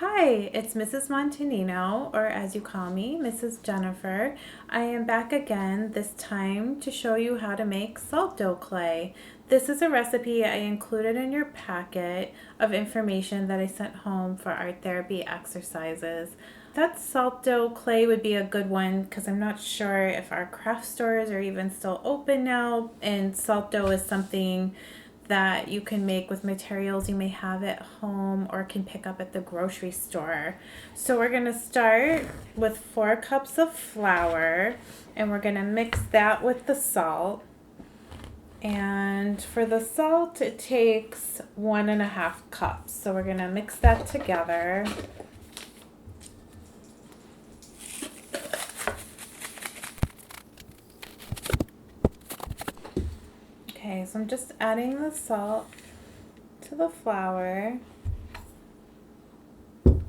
Hi, it's Mrs. Montanino, or as you call me, Mrs. Jennifer. I am back again, this time to show you how to make salt dough clay. This is a recipe I included in your packet of information that I sent home for our therapy exercises. That salt dough clay would be a good one because I'm not sure if our craft stores are even still open now, and salt dough is something that you can make with materials you may have at home or can pick up at the grocery store. So we're going to start with 4 cups of flour, and we're going to mix that with the salt. And for the salt, it takes 1.5 cups. So we're going to mix that together. Okay, so I'm just adding the salt to the flour. And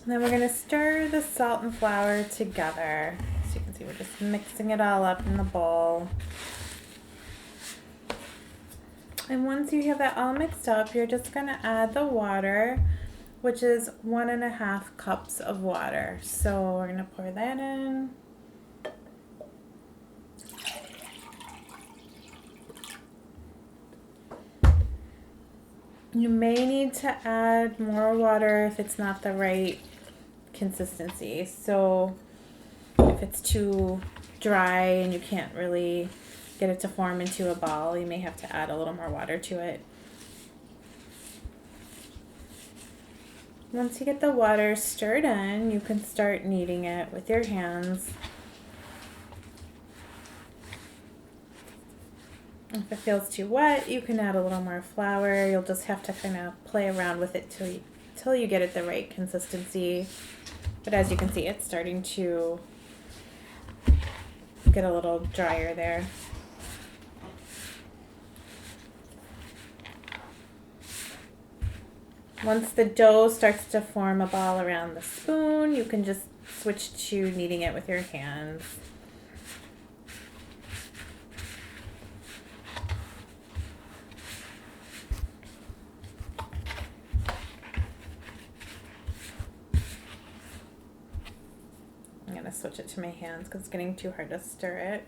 then we're going to stir the salt and flour together. So you can see we're just mixing it all up in the bowl. And once you have that all mixed up, you're just going to add the water, which is 1.5 cups of water. So we're going to pour that in. You may need to add more water if it's not the right consistency. So if it's too dry and you can't really get it to form into a ball, you may have to add a little more water to it. Once you get the water stirred in, you can start kneading it with your hands. If it feels too wet, you can add a little more flour. You'll just have to kind of play around with it till you get it the right consistency. But as you can see, it's starting to get a little drier there. Once the dough starts to form a ball around the spoon, you can just switch to kneading it with your hands. I'm going to switch it to my hands because it's getting too hard to stir it.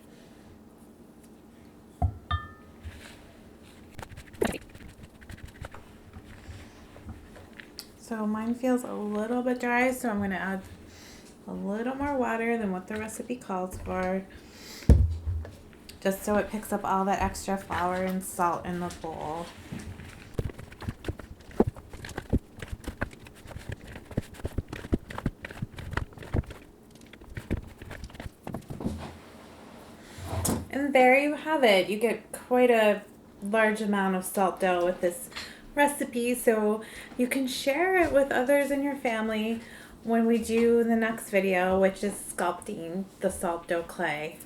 So mine feels a little bit dry, so I'm going to add a little more water than what the recipe calls for, just so it picks up all that extra flour and salt in the bowl. And there you have it. You get quite a large amount of salt dough with this recipe, so you can share it with others in your family when we do the next video, which is sculpting the salt dough clay.